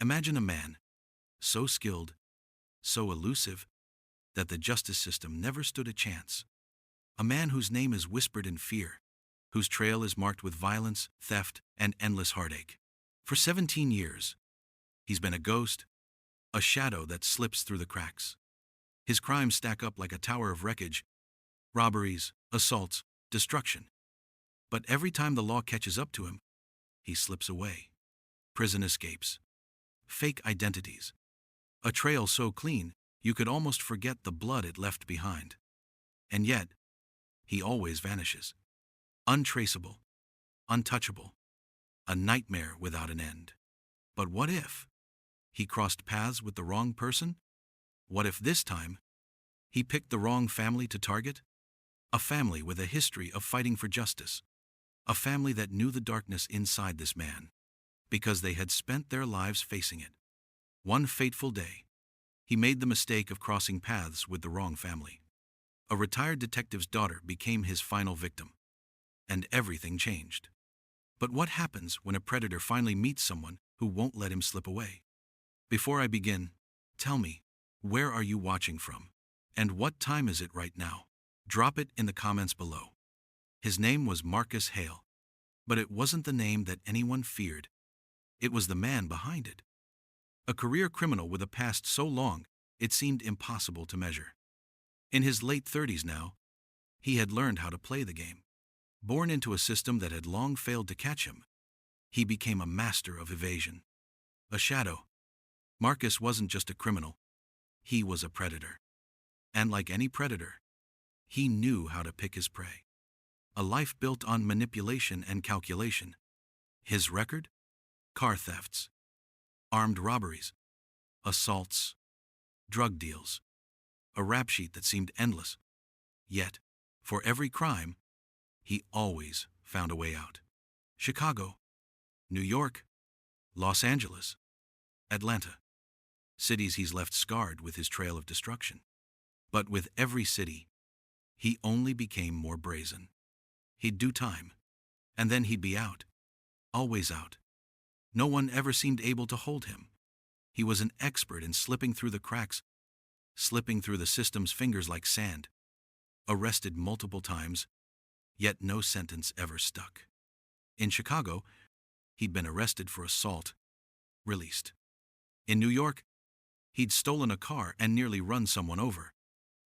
Imagine a man, so skilled, so elusive, that the justice system never stood a chance. A man whose name is whispered in fear, whose trail is marked with violence, theft, and endless heartache. For 17 years, he's been a ghost, a shadow that slips through the cracks. His crimes stack up like a tower of wreckage: robberies, assaults, destruction. But every time the law catches up to him, he slips away. Prison escapes, fake identities, a trail so clean you could almost forget the blood it left behind. And yet, he always vanishes. Untraceable, untouchable, a nightmare without an end. But what if he crossed paths with the wrong person? What if this time he picked the wrong family to target? A family with a history of fighting for justice. A family that knew the darkness inside this man, because they had spent their lives facing it. One fateful day, he made the mistake of crossing paths with the wrong family. A retired detective's daughter became his final victim, and everything changed. But what happens when a predator finally meets someone who won't let him slip away? Before I begin, tell me, where are you watching from? And what time is it right now? Drop it in the comments below. His name was Marcus Hale, but it wasn't the name that anyone feared. It was the man behind it. A career criminal with a past so long, it seemed impossible to measure. In his late 30s now, he had learned how to play the game. Born into a system that had long failed to catch him, he became a master of evasion. A shadow. Marcus wasn't just a criminal. He was a predator. And like any predator, he knew how to pick his prey. A life built on manipulation and calculation. His record? Car thefts, armed robberies, assaults, drug deals. A rap sheet that seemed endless. Yet, for every crime, he always found a way out. Chicago, New York, Los Angeles, Atlanta. Cities he's left scarred with his trail of destruction. But with every city, he only became more brazen. He'd do time, and then he'd be out. Always out. No one ever seemed able to hold him. He was an expert in slipping through the cracks, slipping through the system's fingers like sand. Arrested multiple times, yet no sentence ever stuck. In Chicago, he'd been arrested for assault, released. In New York, he'd stolen a car and nearly run someone over,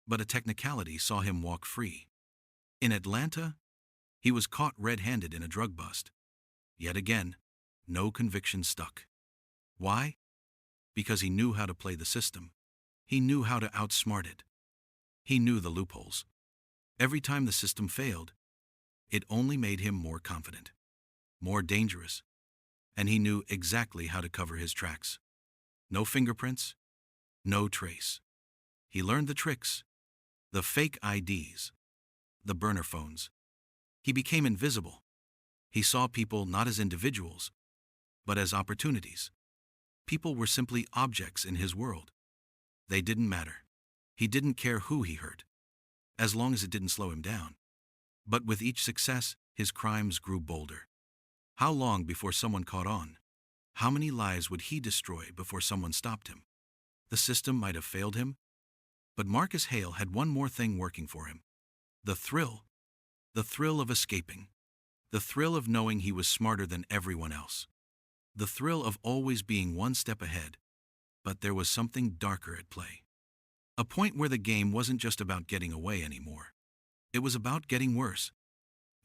but a technicality saw him walk free. In Atlanta, he was caught red-handed in a drug bust. Yet again, no conviction stuck. Why? Because he knew how to play the system. He knew how to outsmart it. He knew the loopholes. Every time the system failed, it only made him more confident, more dangerous, and he knew exactly how to cover his tracks. No fingerprints, no trace. He learned the tricks, the fake IDs, the burner phones. He became invisible. He saw people not as individuals, but as opportunities. People were simply objects in his world. They didn't matter. He didn't care who he hurt, as long as it didn't slow him down. But with each success, his crimes grew bolder. How long before someone caught on? How many lives would he destroy before someone stopped him? The system might have failed him, but Marcus Hale had one more thing working for him. The thrill. The thrill of escaping. The thrill of knowing he was smarter than everyone else. The thrill of always being one step ahead. But there was something darker at play. A point where the game wasn't just about getting away anymore. It was about getting worse.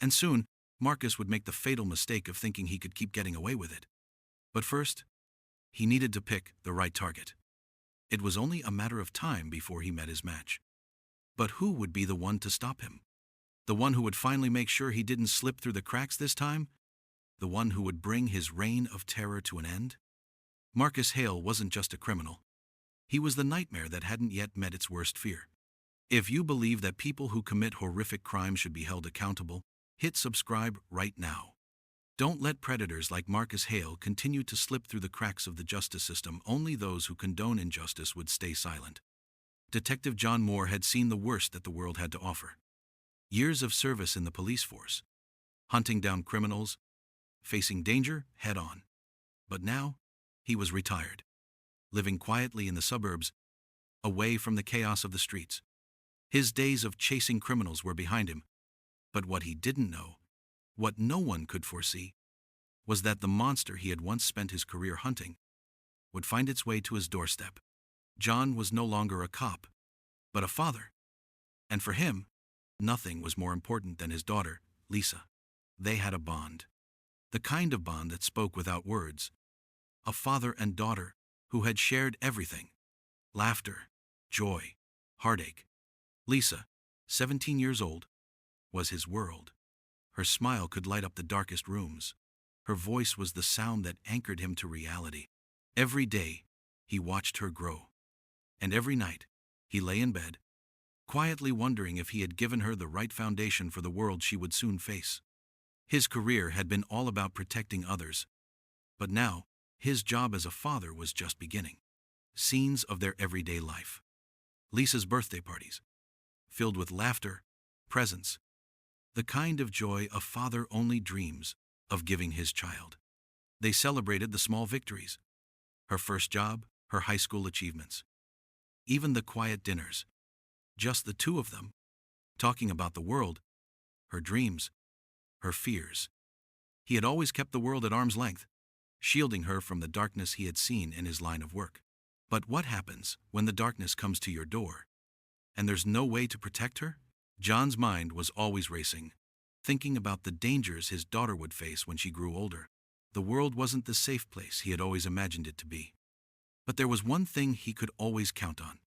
And soon, Marcus would make the fatal mistake of thinking he could keep getting away with it. But first, he needed to pick the right target. It was only a matter of time before he met his match. But who would be the one to stop him? The one who would finally make sure he didn't slip through the cracks this time? The one who would bring his reign of terror to an end? Marcus Hale wasn't just a criminal. He was the nightmare that hadn't yet met its worst fear. If you believe that people who commit horrific crimes should be held accountable, hit subscribe right now. Don't let predators like Marcus Hale continue to slip through the cracks of the justice system. Only those who condone injustice would stay silent. Detective John Moore had seen the worst that the world had to offer. Years of service in the police force, hunting down criminals, facing danger head-on. But now, He was retired, living quietly in the suburbs, away from the chaos of the streets. His days of chasing criminals were behind him, but what he didn't know, what no one could foresee, was that the monster he had once spent his career hunting would find its way to his doorstep. John was no longer a cop, but a father. And for him, nothing was more important than his daughter, Lisa. They had a bond. The kind of bond that spoke without words. A father and daughter who had shared everything. Laughter, joy, heartache. Lisa, 17 years old, was his world. Her smile could light up the darkest rooms. Her voice was the sound that anchored him to reality. Every day, he watched her grow. And every night, he lay in bed, quietly wondering if he had given her the right foundation for the world she would soon face. His career had been all about protecting others, but now, his job as a father was just beginning. Scenes of their everyday life. Lisa's birthday parties, filled with laughter, presents, the kind of joy a father only dreams of giving his child. They celebrated the small victories, her first job, her high school achievements. Even the quiet dinners, just the two of them, talking about the world, her dreams, her fears. He had always kept the world at arm's length, shielding her from the darkness he had seen in his line of work. But what happens when the darkness comes to your door, and there's no way to protect her? John's mind was always racing, thinking about the dangers his daughter would face when she grew older. The world wasn't the safe place he had always imagined it to be. But there was one thing he could always count on: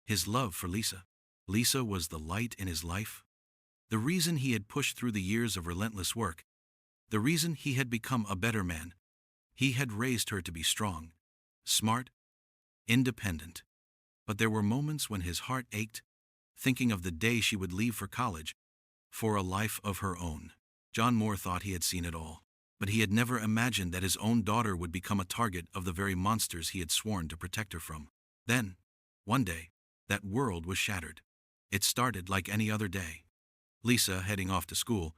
his love for Lisa. Lisa was the light in his life, the reason he had pushed through the years of relentless work, the reason he had become a better man. He had raised her to be strong, smart, independent. But there were moments when his heart ached, thinking of the day she would leave for college, for a life of her own. John Moore thought he had seen it all, but he had never imagined that his own daughter would become a target of the very monsters he had sworn to protect her from. Then, one day, that world was shattered. It started like any other day. Lisa heading off to school,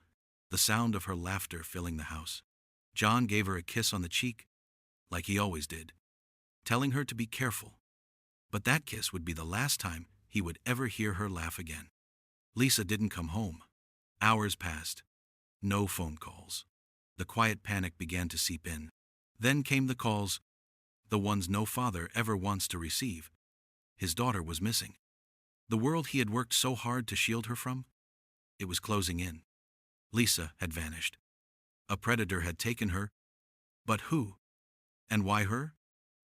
the sound of her laughter filling the house. John gave her a kiss on the cheek, like he always did, telling her to be careful. But that kiss would be the last time he would ever hear her laugh again. Lisa didn't come home. Hours passed. No phone calls. The quiet panic began to seep in. Then came the calls, the ones no father ever wants to receive. His daughter was missing. The world he had worked so hard to shield her from, it was closing in. Lisa had vanished. A predator had taken her. But who? And why her?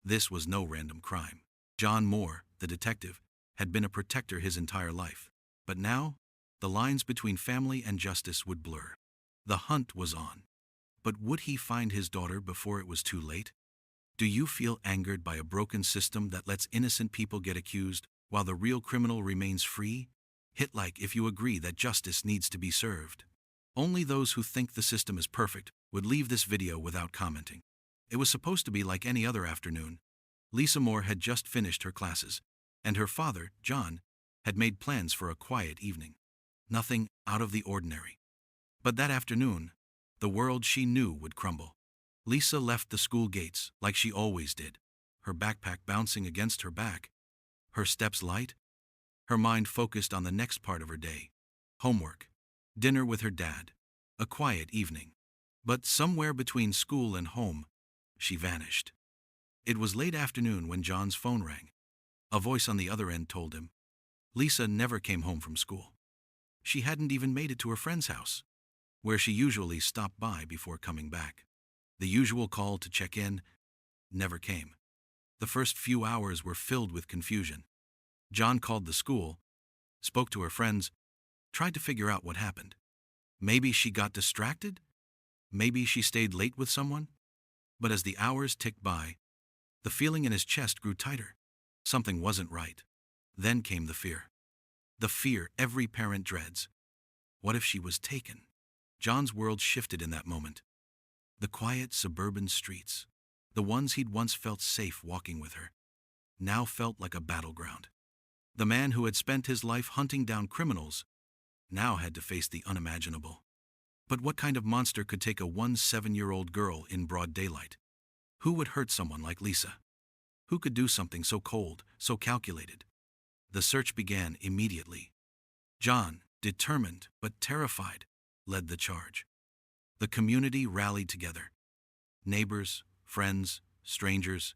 This was no random crime. John Moore, the detective, had been a protector his entire life. But now, the lines between family and justice would blur. The hunt was on. But would he find his daughter before it was too late? Do you feel angered by a broken system that lets innocent people get accused while the real criminal remains free? Hit like if you agree that justice needs to be served. Only those who think the system is perfect would leave this video without commenting. It was supposed to be like any other afternoon. Lisa Moore had just finished her classes, and her father, John, had made plans for a quiet evening. Nothing out of the ordinary. But that afternoon, the world she knew would crumble. Lisa left the school gates like she always did, her backpack bouncing against her back, her steps light, her mind focused on the next part of her day. Homework, dinner with her dad, a quiet evening. But somewhere between school and home, she vanished. It was late afternoon when John's phone rang. A voice on the other end told him Lisa never came home from school. She hadn't even made it to her friend's house, where she usually stopped by before coming back. The usual call to check in never came. The first few hours were filled with confusion. John called the school, spoke to her friends, tried to figure out what happened. Maybe she got distracted? Maybe she stayed late with someone? But as the hours ticked by, the feeling in his chest grew tighter. Something wasn't right. Then came the fear. The fear every parent dreads. What if she was taken? John's world shifted in that moment. The quiet suburban streets, the ones he'd once felt safe walking with her, now felt like a battleground. The man who had spent his life hunting down criminals now had to face the unimaginable. But what kind of monster could take a 17-year-old girl in broad daylight? Who would hurt someone like Lisa? Who could do something so cold, so calculated? The search began immediately. John, determined but terrified, led the charge. The community rallied together. Neighbors, friends, strangers,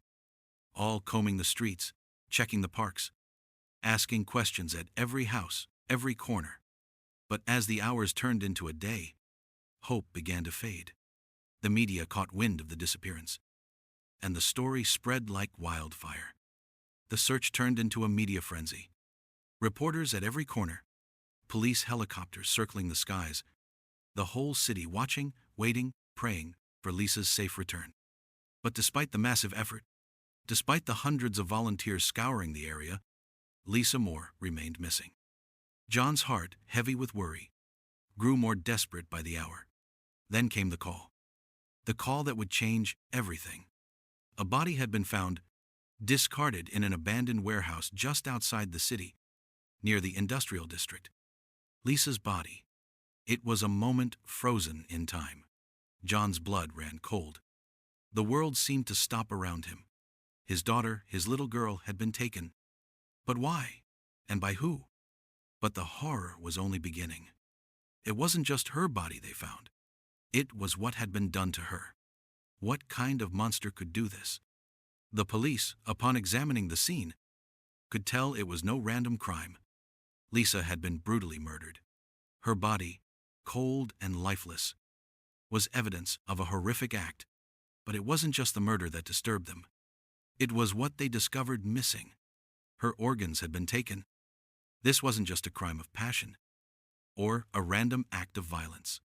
all combing the streets, checking the parks, asking questions at every house, every corner. But as the hours turned into a day, hope began to fade. The media caught wind of the disappearance, and the story spread like wildfire. The search turned into a media frenzy. Reporters at every corner, police helicopters circling the skies, the whole city watching, waiting, praying for Lisa's safe return. But despite the massive effort, despite the hundreds of volunteers scouring the area, Lisa Moore remained missing. John's heart, heavy with worry, grew more desperate by the hour. Then came the call. The call that would change everything. A body had been found, discarded in an abandoned warehouse just outside the city, near the industrial district. Lisa's body. It was a moment frozen in time. John's blood ran cold. The world seemed to stop around him. His daughter, his little girl, had been taken. But why? And by who? But the horror was only beginning. It wasn't just her body they found. It was what had been done to her. What kind of monster could do this? The police, upon examining the scene, could tell it was no random crime. Lisa had been brutally murdered. Her body, cold and lifeless, was evidence of a horrific act. But it wasn't just the murder that disturbed them. It was what they discovered missing. Her organs had been taken. This wasn't just a crime of passion, or a random act of violence.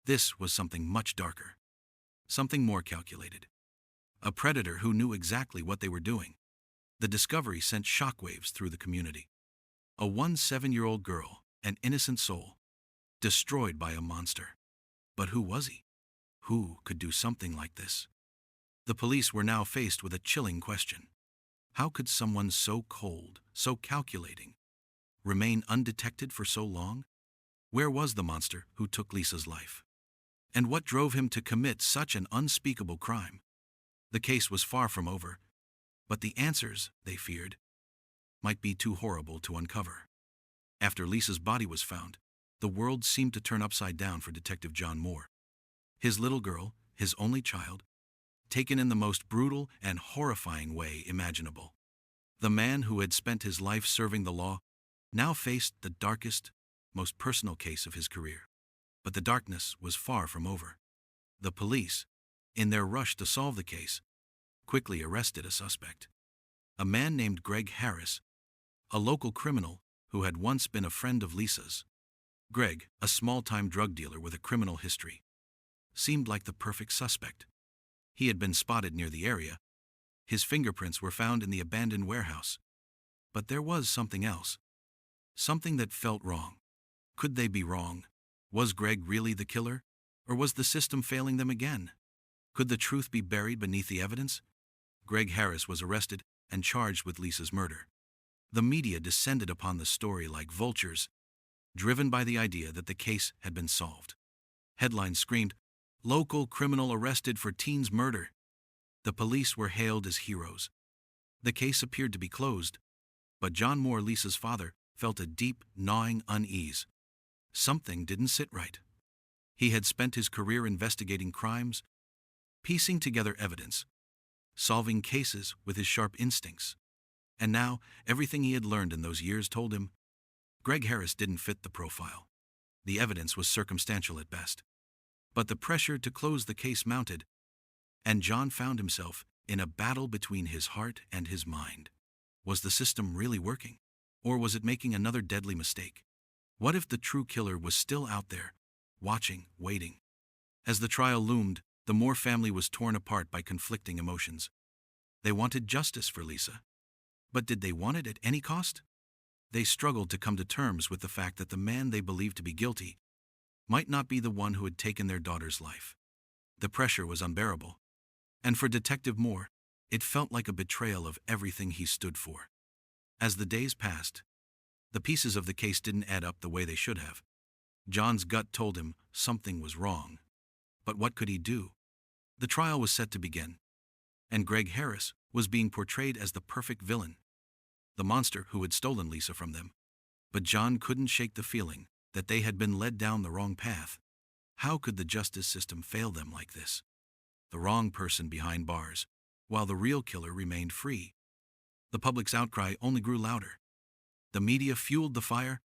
This was something much darker. Something more calculated. A predator who knew exactly what they were doing. The discovery sent shockwaves through the community. A 7-year-old girl, an innocent soul, destroyed by a monster. But who was he? Who could do something like this? The police were now faced with a chilling question. How could someone so cold, so calculating, remain undetected for so long? Where was the monster who took Lisa's life? And what drove him to commit such an unspeakable crime? The case was far from over, but the answers, they feared, might be too horrible to uncover. After Lisa's body was found, the world seemed to turn upside down for Detective John Moore. His little girl, his only child, taken in the most brutal and horrifying way imaginable. The man who had spent his life serving the law now faced the darkest, most personal case of his career. But the darkness was far from over. The police, in their rush to solve the case, quickly arrested a suspect. A man named Greg Harris, a local criminal who had once been a friend of Lisa's. Greg, a small-time drug dealer with a criminal history, seemed like the perfect suspect. He had been spotted near the area. His fingerprints were found in the abandoned warehouse. But there was something else. Something that felt wrong. Could they be wrong? Was Greg really the killer? Or was the system failing them again? Could the truth be buried beneath the evidence? Greg Harris was arrested and charged with Lisa's murder. The media descended upon the story like vultures, driven by the idea that the case had been solved. Headlines screamed, "Local criminal arrested for teen's murder." The police were hailed as heroes. The case appeared to be closed, but John Moore, Lisa's father, felt a deep, gnawing unease. Something didn't sit right. He had spent his career investigating crimes, piecing together evidence, solving cases with his sharp instincts. And now, everything he had learned in those years told him, Greg Harris didn't fit the profile. The evidence was circumstantial at best. But the pressure to close the case mounted, and John found himself in a battle between his heart and his mind. Was the system really working? Or was it making another deadly mistake? What if the true killer was still out there, watching, waiting? As the trial loomed, the Moore family was torn apart by conflicting emotions. They wanted justice for Lisa. But did they want it at any cost? They struggled to come to terms with the fact that the man they believed to be guilty might not be the one who had taken their daughter's life. The pressure was unbearable. And for Detective Moore, it felt like a betrayal of everything he stood for. As the days passed, the pieces of the case didn't add up the way they should have. John's gut told him something was wrong. But what could he do? The trial was set to begin. And Greg Harris was being portrayed as the perfect villain, the monster who had stolen Lisa from them. But John couldn't shake the feeling that they had been led down the wrong path. How could the justice system fail them like this? The wrong person behind bars, while the real killer remained free. The public's outcry only grew louder. The media fueled the fire,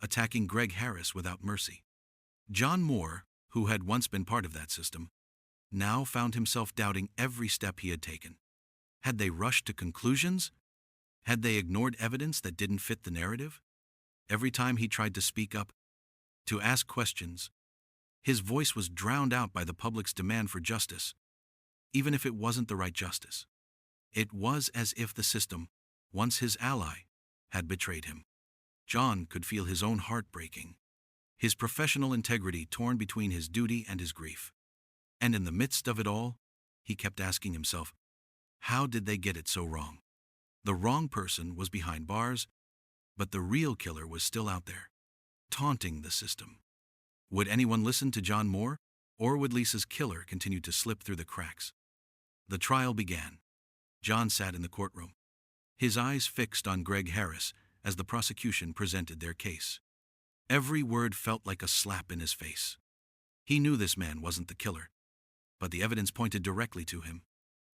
attacking Greg Harris without mercy. John Moore, who had once been part of that system, now found himself doubting every step he had taken. Had they rushed to conclusions? Had they ignored evidence that didn't fit the narrative? Every time he tried to speak up, to ask questions, his voice was drowned out by the public's demand for justice, even if it wasn't the right justice. It was as if the system, once his ally, had betrayed him. John could feel his own heart breaking, his professional integrity torn between his duty and his grief. And in the midst of it all, he kept asking himself, how did they get it so wrong? The wrong person was behind bars, but the real killer was still out there, taunting the system. Would anyone listen to John Moore, or would Lisa's killer continue to slip through the cracks? The trial began. John sat in the courtroom, his eyes fixed on Greg Harris as the prosecution presented their case. Every word felt like a slap in his face. He knew this man wasn't the killer, but the evidence pointed directly to him.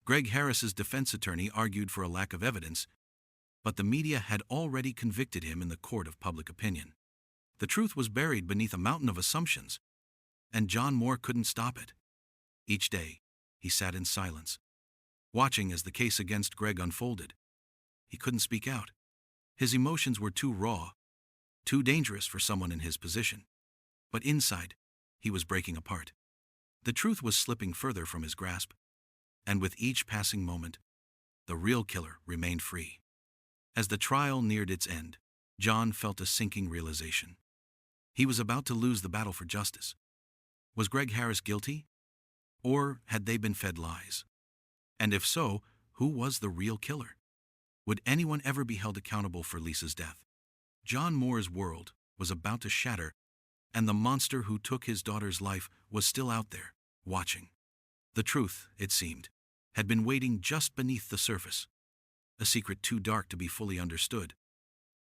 Greg Harris's defense attorney argued for a lack of evidence, but the media had already convicted him in the court of public opinion. The truth was buried beneath a mountain of assumptions, and John Moore couldn't stop it. Each day, he sat in silence, watching as the case against Greg unfolded. He couldn't speak out. His emotions were too raw, too dangerous for someone in his position. But inside, he was breaking apart. The truth was slipping further from his grasp, and with each passing moment, the real killer remained free. As the trial neared its end, John felt a sinking realization. He was about to lose the battle for justice. Was Greg Harris guilty? Or had they been fed lies? And if so, who was the real killer? Would anyone ever be held accountable for Lisa's death? John Moore's world was about to shatter, and the monster who took his daughter's life was still out there, watching. The truth, it seemed, had been waiting just beneath the surface, a secret too dark to be fully understood,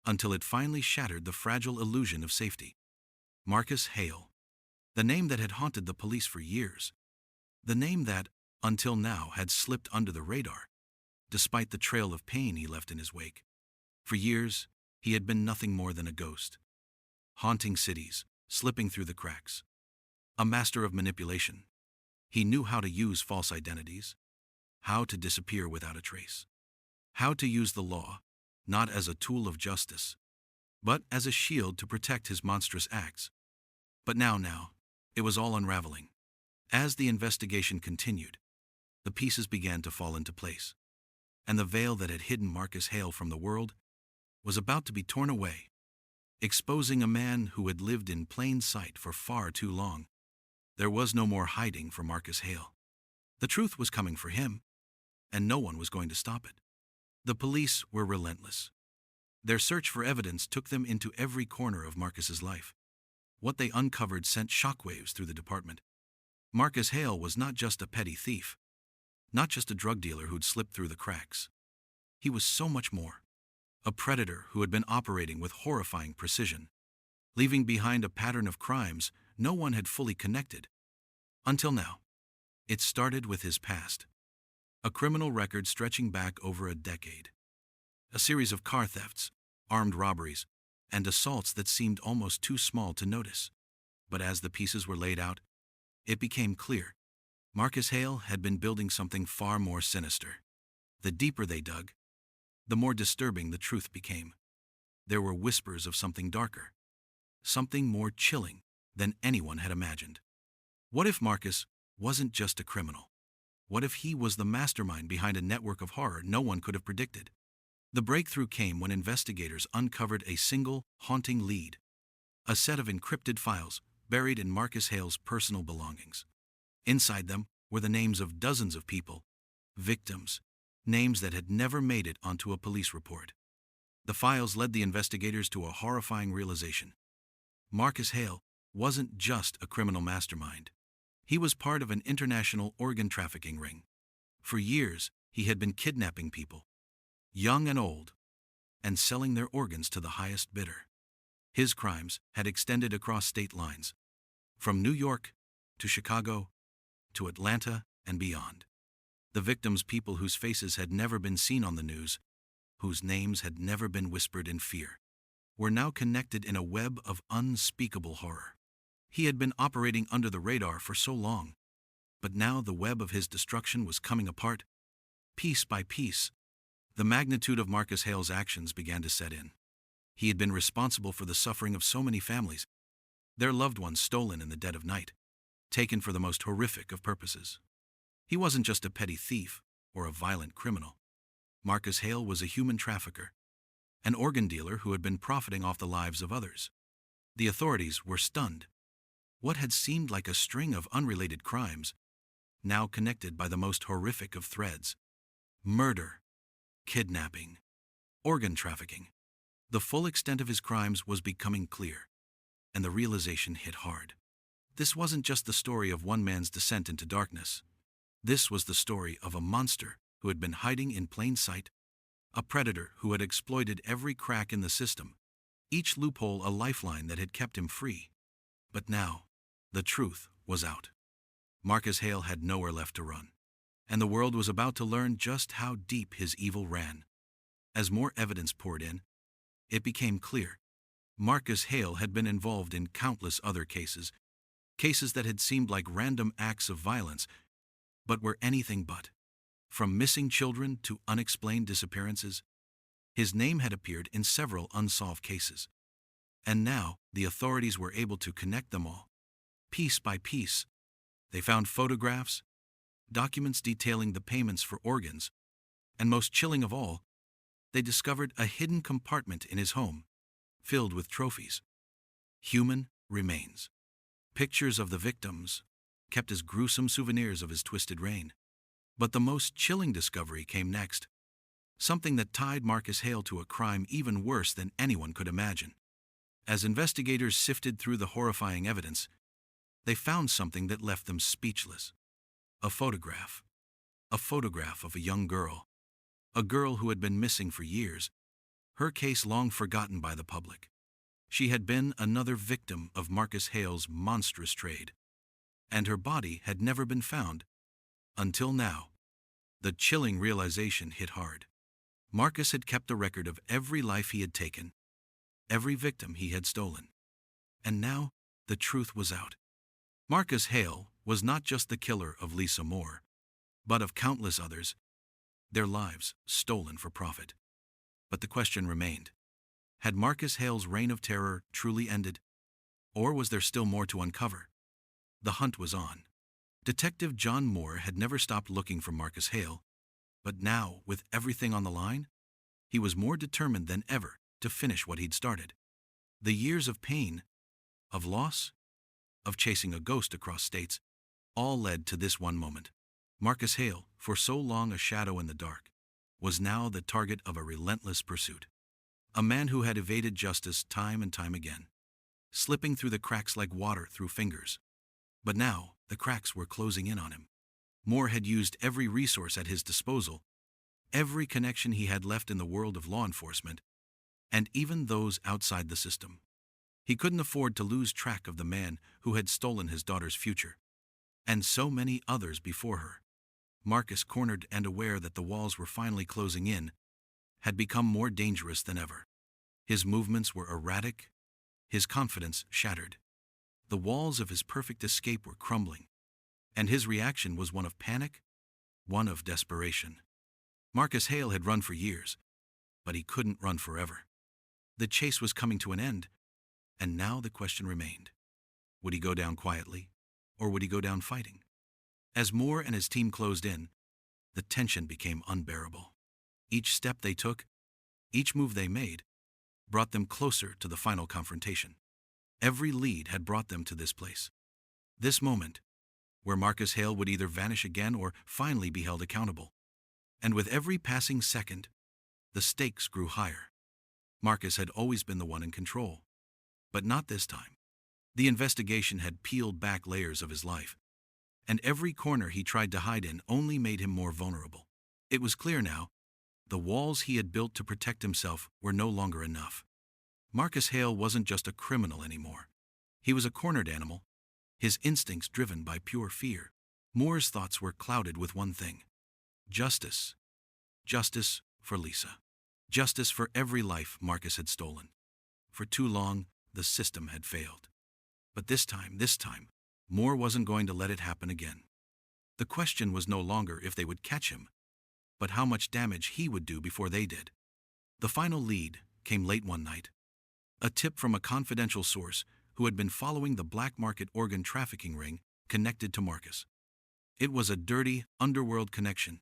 until it finally shattered the fragile illusion of safety. Marcus Hale, the name that had haunted the police for years, the name that, until now, had slipped under the radar, despite the trail of pain he left in his wake. For years, he had been nothing more than a ghost, haunting cities, slipping through the cracks. A master of manipulation. He knew how to use false identities, how to disappear without a trace, how to use the law, not as a tool of justice, but as a shield to protect his monstrous acts. But now, it was all unraveling. As the investigation continued, the pieces began to fall into place, and the veil that had hidden Marcus Hale from the world was about to be torn away, exposing a man who had lived in plain sight for far too long. There was no more hiding for Marcus Hale. The truth was coming for him, and no one was going to stop it. The police were relentless. Their search for evidence took them into every corner of Marcus's life. What they uncovered sent shockwaves through the department. Marcus Hale was not just a petty thief, not just a drug dealer who'd slipped through the cracks. He was so much more. A predator who had been operating with horrifying precision, leaving behind a pattern of crimes no one had fully connected. Until now. It started with his past. A criminal record stretching back over a decade. A series of car thefts, armed robberies, and assaults that seemed almost too small to notice. But as the pieces were laid out, it became clear. Marcus Hale had been building something far more sinister. The deeper they dug, the more disturbing the truth became. There were whispers of something darker, something more chilling than anyone had imagined. What if Marcus wasn't just a criminal? What if he was the mastermind behind a network of horror no one could have predicted? The breakthrough came when investigators uncovered a single, haunting lead. A set of encrypted files buried in Marcus Hale's personal belongings. Inside them were the names of dozens of people, victims, names that had never made it onto a police report. The files led the investigators to a horrifying realization. Marcus Hale wasn't just a criminal mastermind. He was part of an international organ trafficking ring. For years, He had been kidnapping people, young and old, and selling their organs to the highest bidder. His crimes had extended across state lines, from New York to Chicago to Atlanta and beyond. The victims, people whose faces had never been seen on the news, whose names had never been whispered in fear, were now connected in a web of unspeakable horror. He had been operating under the radar for so long, but now the web of his destruction was coming apart, piece by piece. The magnitude of Marcus Hale's actions began to set in. He had been responsible for the suffering of so many families, their loved ones stolen in the dead of night, taken for the most horrific of purposes. He wasn't just a petty thief or a violent criminal. Marcus Hale was a human trafficker, an organ dealer who had been profiting off the lives of others. The authorities were stunned. What had seemed like a string of unrelated crimes, now connected by the most horrific of threads: murder, kidnapping, organ trafficking. The full extent of his crimes was becoming clear, and the realization hit hard. This wasn't just the story of one man's descent into darkness. This was the story of a monster who had been hiding in plain sight, a predator who had exploited every crack in the system, each loophole a lifeline that had kept him free. But now, the truth was out. Marcus Hale had nowhere left to run, and the world was about to learn just how deep his evil ran. As more evidence poured in, it became clear Marcus Hale had been involved in countless other cases that had seemed like random acts of violence, but were anything but. From missing children to unexplained disappearances, his name had appeared in several unsolved cases. And now, the authorities were able to connect them all, piece by piece. They found photographs, documents detailing the payments for organs, and most chilling of all, they discovered a hidden compartment in his home, filled with trophies. Human remains. Pictures of the victims, kept as gruesome souvenirs of his twisted reign. But the most chilling discovery came next. Something that tied Marcus Hale to a crime even worse than anyone could imagine. As investigators sifted through the horrifying evidence, they found something that left them speechless. A photograph. A photograph of a young girl. A girl who had been missing for years, her case long forgotten by the public. She had been another victim of Marcus Hale's monstrous trade, and her body had never been found. Until now, the chilling realization hit hard. Marcus had kept a record of every life he had taken, every victim he had stolen. And now, the truth was out. Marcus Hale was not just the killer of Lisa Moore, but of countless others, their lives stolen for profit. But the question remained: had Marcus Hale's reign of terror truly ended? Or was there still more to uncover? The hunt was on. Detective John Moore had never stopped looking for Marcus Hale, but now, with everything on the line, he was more determined than ever to finish what he'd started. The years of pain, of loss, of chasing a ghost across states, all led to this one moment. Marcus Hale, for so long a shadow in the dark, was now the target of a relentless pursuit. A man who had evaded justice time and time again, slipping through the cracks like water through fingers. But now, the cracks were closing in on him. Moore had used every resource at his disposal, every connection he had left in the world of law enforcement, and even those outside the system. He couldn't afford to lose track of the man who had stolen his daughter's future, and so many others before her. Marcus, cornered and aware that the walls were finally closing in, had become more dangerous than ever. His movements were erratic, his confidence shattered. The walls of his perfect escape were crumbling, and his reaction was one of panic, one of desperation. Marcus Hale had run for years, but he couldn't run forever. The chase was coming to an end, and now the question remained: would he go down quietly, or would he go down fighting? As Moore and his team closed in, the tension became unbearable. Each step they took, each move they made, brought them closer to the final confrontation. Every lead had brought them to this place. This moment, where Marcus Hale would either vanish again or finally be held accountable. And with every passing second, the stakes grew higher. Marcus had always been the one in control, but not this time. The investigation had peeled back layers of his life, and every corner he tried to hide in only made him more vulnerable. It was clear now, the walls he had built to protect himself were no longer enough. Marcus Hale wasn't just a criminal anymore. He was a cornered animal, his instincts driven by pure fear. Moore's thoughts were clouded with one thing: justice. Justice for Lisa. Justice for every life Marcus had stolen. For too long, the system had failed. But this time, Moore wasn't going to let it happen again. The question was no longer if they would catch him, but how much damage he would do before they did. The final lead came late one night. A tip from a confidential source who had been following the black market organ trafficking ring connected to Marcus. It was a dirty, underworld connection,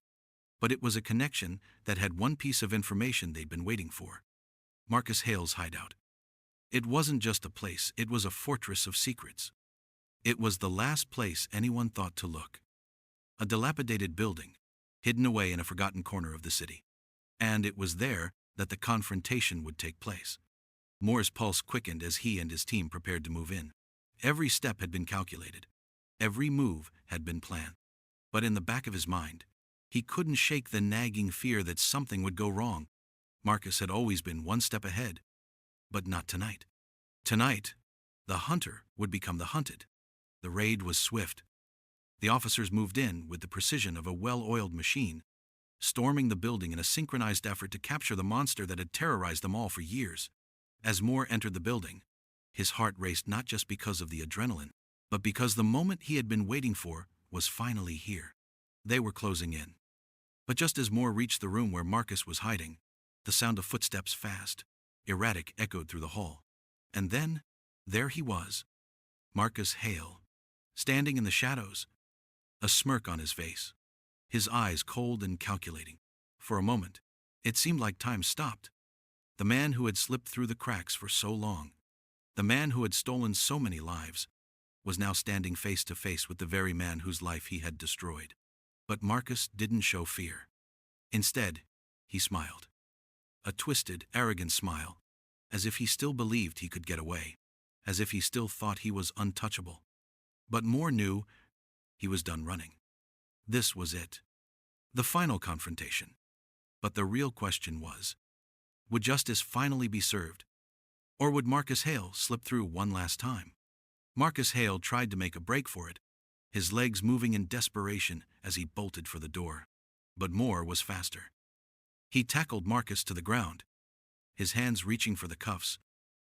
but it was a connection that had one piece of information they'd been waiting for: Marcus Hale's hideout. It wasn't just a place, it was a fortress of secrets. It was the last place anyone thought to look. A dilapidated building, hidden away in a forgotten corner of the city. And it was there that the confrontation would take place. Moore's pulse quickened as he and his team prepared to move in. Every step had been calculated. Every move had been planned. But in the back of his mind, he couldn't shake the nagging fear that something would go wrong. Marcus had always been one step ahead. But not tonight. Tonight, the hunter would become the hunted. The raid was swift. The officers moved in with the precision of a well-oiled machine, storming the building in a synchronized effort to capture the monster that had terrorized them all for years. As Moore entered the building, his heart raced not just because of the adrenaline, but because the moment he had been waiting for was finally here. They were closing in. But just as Moore reached the room where Marcus was hiding, the sound of footsteps, fast, erratic, echoed through the hall. And then, there he was, Marcus Hale, standing in the shadows, a smirk on his face, his eyes cold and calculating. For a moment, it seemed like time stopped. The man who had slipped through the cracks for so long, the man who had stolen so many lives, was now standing face to face with the very man whose life he had destroyed. But Marcus didn't show fear. Instead, he smiled. A twisted, arrogant smile, as if he still believed he could get away, as if he still thought he was untouchable. But Moore knew he was done running. This was it. The final confrontation. But the real question was, would justice finally be served? Or would Marcus Hale slip through one last time? Marcus Hale tried to make a break for it, his legs moving in desperation as he bolted for the door. But Moore was faster. He tackled Marcus to the ground, his hands reaching for the cuffs,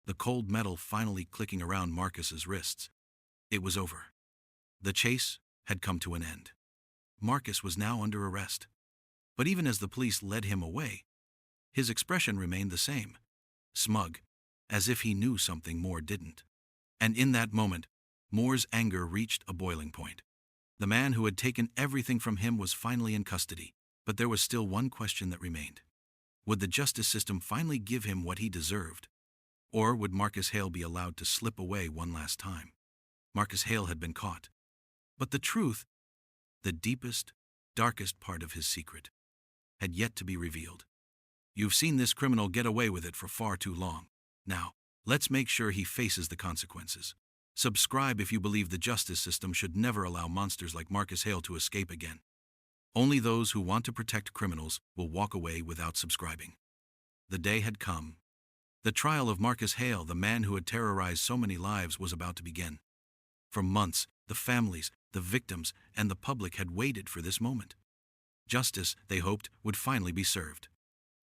the cold metal finally clicking around Marcus's wrists. It was over. The chase had come to an end. Marcus was now under arrest. But even as the police led him away, his expression remained the same, smug, as if he knew something Moore didn't. And in that moment, Moore's anger reached a boiling point. The man who had taken everything from him was finally in custody, but there was still one question that remained. Would the justice system finally give him what he deserved? Or would Marcus Hale be allowed to slip away one last time? Marcus Hale had been caught. But the truth, the deepest, darkest part of his secret, had yet to be revealed. You've seen this criminal get away with it for far too long. Now, let's make sure he faces the consequences. Subscribe if you believe the justice system should never allow monsters like Marcus Hale to escape again. Only those who want to protect criminals will walk away without subscribing. The day had come. The trial of Marcus Hale, the man who had terrorized so many lives, was about to begin. For months, the families, the victims, and the public had waited for this moment. Justice, they hoped, would finally be served.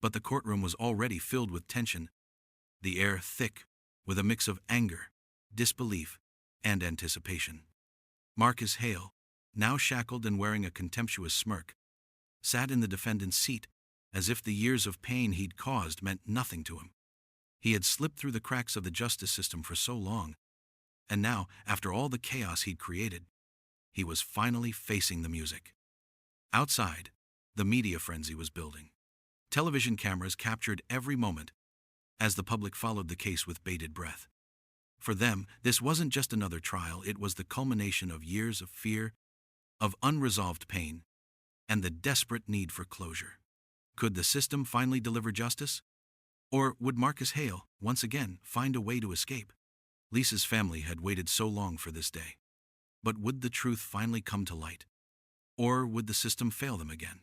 But the courtroom was already filled with tension, the air thick with a mix of anger, disbelief, and anticipation. Marcus Hale, now shackled and wearing a contemptuous smirk, sat in the defendant's seat as if the years of pain he'd caused meant nothing to him. He had slipped through the cracks of the justice system for so long, and now, after all the chaos he'd created, he was finally facing the music. Outside, the media frenzy was building. Television cameras captured every moment as the public followed the case with bated breath. For them, this wasn't just another trial, it was the culmination of years of fear, of unresolved pain, and the desperate need for closure. Could the system finally deliver justice? Or would Marcus Hale, once again, find a way to escape? Lisa's family had waited so long for this day. But would the truth finally come to light? Or would the system fail them again?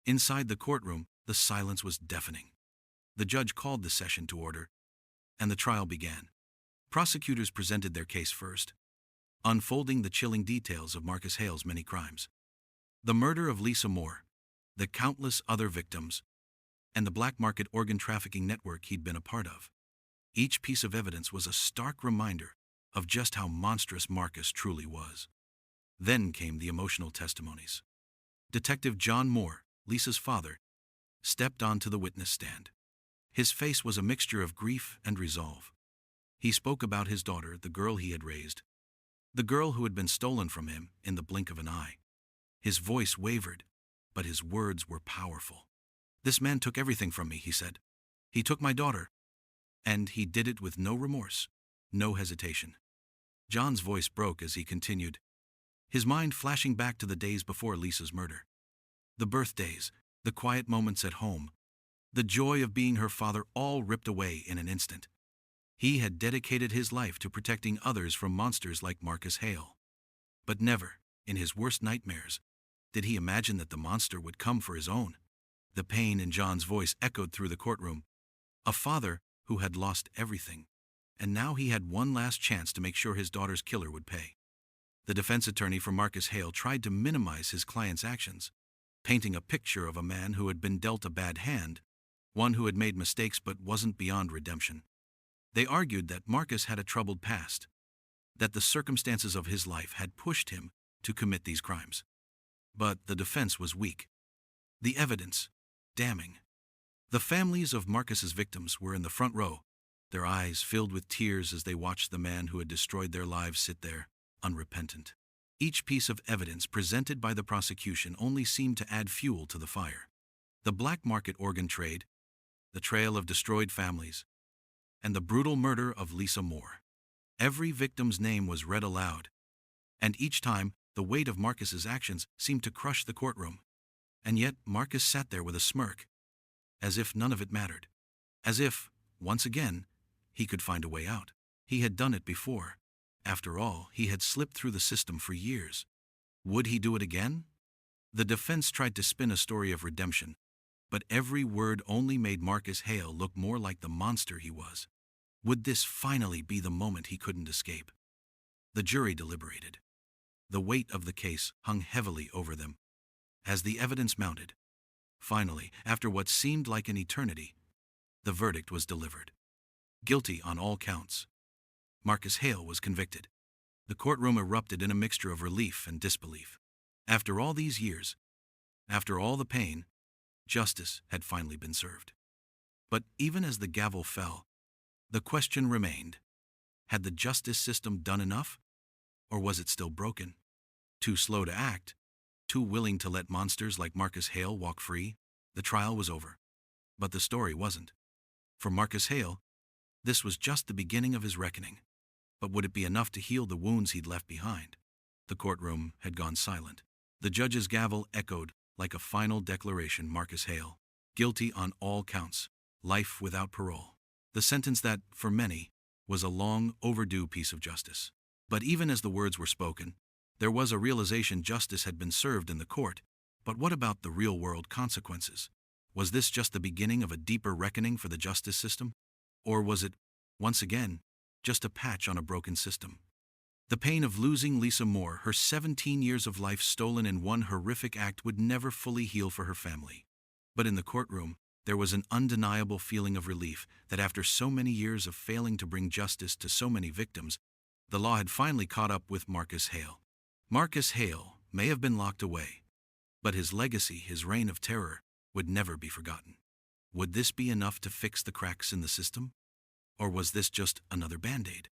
Inside the courtroom, the silence was deafening. The judge called the session to order, and the trial began. Prosecutors presented their case first, unfolding the chilling details of Marcus Hale's many crimes. The murder of Lisa Moore, the countless other victims, and the black market organ trafficking network he'd been a part of. Each piece of evidence was a stark reminder of just how monstrous Marcus truly was. Then came the emotional testimonies. Detective John Moore, Lisa's father, stepped onto the witness stand. His face was a mixture of grief and resolve. He spoke about his daughter, the girl he had raised, the girl who had been stolen from him in the blink of an eye. His voice wavered, but his words were powerful. "This man took everything from me," he said. "He took my daughter, and he did it with no remorse, no hesitation." John's voice broke as he continued, his mind flashing back to the days before Lisa's murder. The birthdays, the quiet moments at home, the joy of being her father, all ripped away in an instant. He had dedicated his life to protecting others from monsters like Marcus Hale. But never, in his worst nightmares, did he imagine that the monster would come for his own. The pain in John's voice echoed through the courtroom. A father who had lost everything, and now he had one last chance to make sure his daughter's killer would pay. The defense attorney for Marcus Hale tried to minimize his client's actions, painting a picture of a man who had been dealt a bad hand, one who had made mistakes but wasn't beyond redemption. They argued that Marcus had a troubled past, that the circumstances of his life had pushed him to commit these crimes. But the defense was weak. The evidence, damning. The families of Marcus's victims were in the front row, their eyes filled with tears as they watched the man who had destroyed their lives sit there, unrepentant. Each piece of evidence presented by the prosecution only seemed to add fuel to the fire. The black market organ trade, the trail of destroyed families, and the brutal murder of Lisa Moore. Every victim's name was read aloud, and each time, the weight of Marcus's actions seemed to crush the courtroom. And yet Marcus sat there with a smirk, as if none of it mattered. As if, once again, he could find a way out. He had done it before. After all, he had slipped through the system for years. Would he do it again? The defense tried to spin a story of redemption, but every word only made Marcus Hale look more like the monster he was. Would this finally be the moment he couldn't escape? The jury deliberated. The weight of the case hung heavily over them. As the evidence mounted, finally, after what seemed like an eternity, the verdict was delivered. Guilty on all counts. Marcus Hale was convicted. The courtroom erupted in a mixture of relief and disbelief. After all these years, after all the pain, justice had finally been served. But even as the gavel fell, the question remained: had the justice system done enough? Or was it still broken? Too slow to act? Too willing to let monsters like Marcus Hale walk free? The trial was over. But the story wasn't. For Marcus Hale, this was just the beginning of his reckoning. But would it be enough to heal the wounds he'd left behind? The courtroom had gone silent. The judge's gavel echoed like a final declaration. Marcus Hale, guilty on all counts, life without parole. The sentence that, for many, was a long overdue piece of justice. But even as the words were spoken, there was a realization justice had been served in the court. But what about the real-world consequences? Was this just the beginning of a deeper reckoning for the justice system? Or was it, once again, just a patch on a broken system? The pain of losing Lisa Moore, her 17 years of life stolen in one horrific act, would never fully heal for her family. But in the courtroom, there was an undeniable feeling of relief that after so many years of failing to bring justice to so many victims, the law had finally caught up with Marcus Hale. Marcus Hale may have been locked away, but his legacy, his reign of terror, would never be forgotten. Would this be enough to fix the cracks in the system? Or was this just another Band-Aid?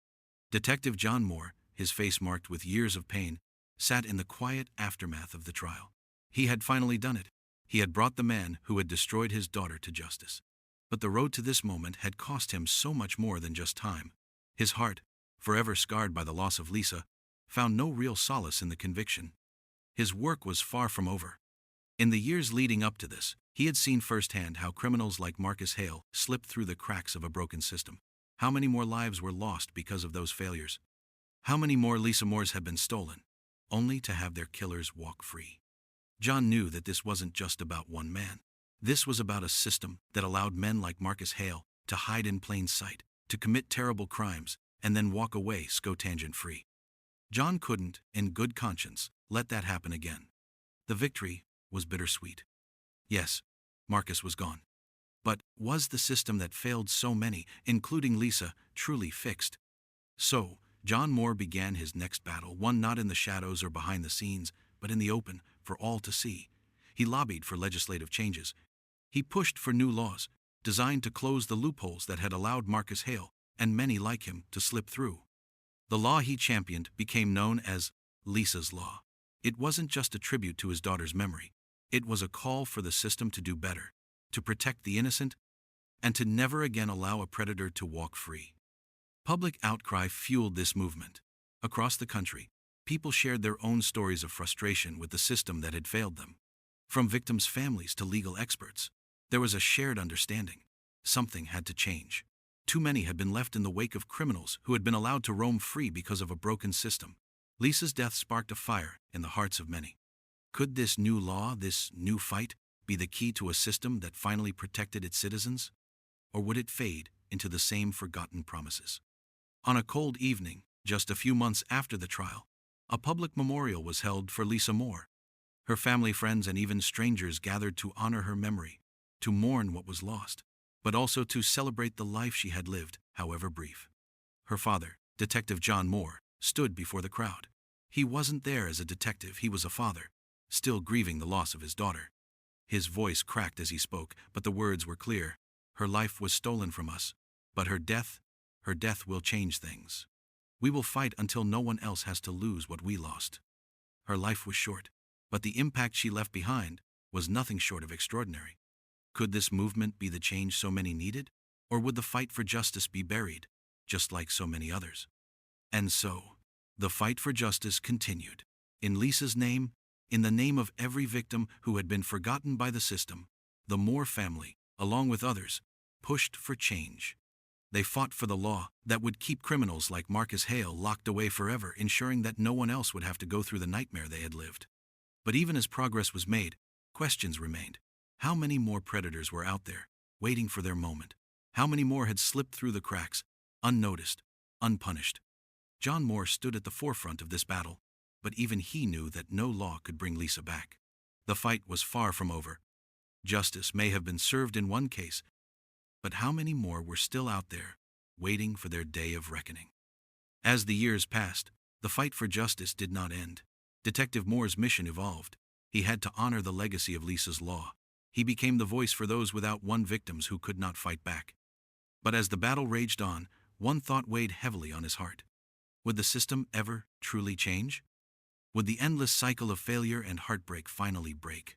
Detective John Moore, his face marked with years of pain, sat in the quiet aftermath of the trial. He had finally done it. He had brought the man who had destroyed his daughter to justice. But the road to this moment had cost him so much more than just time. His heart, forever scarred by the loss of Lisa, found no real solace in the conviction. His work was far from over. In the years leading up to this, he had seen firsthand how criminals like Marcus Hale slipped through the cracks of a broken system. How many more lives were lost because of those failures? How many more Lisa Moores had been stolen, only to have their killers walk free? John knew that this wasn't just about one man. This was about a system that allowed men like Marcus Hale to hide in plain sight, to commit terrible crimes, and then walk away scot-tangent-free. John couldn't, in good conscience, let that happen again. The victory was bittersweet. Yes, Marcus was gone. But was the system that failed so many, including Lisa, truly fixed? So, John Moore began his next battle, one not in the shadows or behind the scenes, but in the open, for all to see. He lobbied for legislative changes. He pushed for new laws, designed to close the loopholes that had allowed Marcus Hale, and many like him, to slip through. The law he championed became known as Lisa's Law. It wasn't just a tribute to his daughter's memory. It was a call for the system to do better, to protect the innocent, and to never again allow a predator to walk free. Public outcry fueled this movement. Across the country, people shared their own stories of frustration with the system that had failed them. From victims' families to legal experts, there was a shared understanding. Something had to change. Too many had been left in the wake of criminals who had been allowed to roam free because of a broken system. Lisa's death sparked a fire in the hearts of many. Could this new law, this new fight, be the key to a system that finally protected its citizens? Or would it fade into the same forgotten promises? On a cold evening, just a few months after the trial, a public memorial was held for Lisa Moore. Her family, friends, and even strangers gathered to honor her memory, to mourn what was lost, but also to celebrate the life she had lived, however brief. Her father, Detective John Moore, stood before the crowd. He wasn't there as a detective, he was a father, still grieving the loss of his daughter. His voice cracked as he spoke, but the words were clear. Her life was stolen from us, but her death will change things. We will fight until no one else has to lose what we lost. Her life was short, but the impact she left behind was nothing short of extraordinary. Could this movement be the change so many needed? Or would the fight for justice be buried, just like so many others? And so, the fight for justice continued. In Lisa's name, in the name of every victim who had been forgotten by the system, the Moore family, along with others, pushed for change. They fought for the law that would keep criminals like Marcus Hale locked away forever, ensuring that no one else would have to go through the nightmare they had lived. But even as progress was made, questions remained. How many more predators were out there, waiting for their moment? How many more had slipped through the cracks, unnoticed, unpunished? John Moore stood at the forefront of this battle, but even he knew that no law could bring Lisa back. The fight was far from over. Justice may have been served in one case, but how many more were still out there, waiting for their day of reckoning? As the years passed, the fight for justice did not end. Detective Moore's mission evolved. He had to honor the legacy of Lisa's Law. He became the voice for those without one, victims who could not fight back. But as the battle raged on, one thought weighed heavily on his heart. Would the system ever truly change? Would the endless cycle of failure and heartbreak finally break?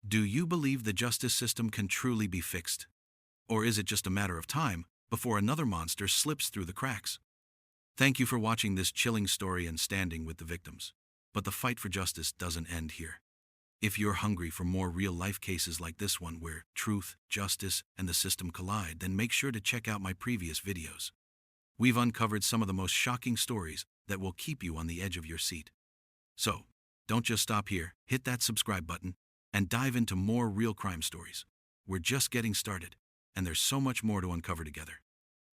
Do you believe the justice system can truly be fixed? Or is it just a matter of time before another monster slips through the cracks? Thank you for watching this chilling story and standing with the victims. But the fight for justice doesn't end here. If you're hungry for more real-life cases like this one where truth, justice, and the system collide, then make sure to check out my previous videos. We've uncovered some of the most shocking stories that will keep you on the edge of your seat. So, don't just stop here, hit that subscribe button, and dive into more real crime stories. We're just getting started, and there's so much more to uncover together.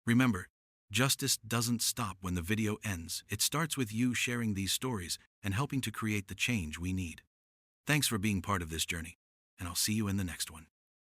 Remember, justice doesn't stop when the video ends. It starts with you sharing these stories and helping to create the change we need. Thanks for being part of this journey, and I'll see you in the next one.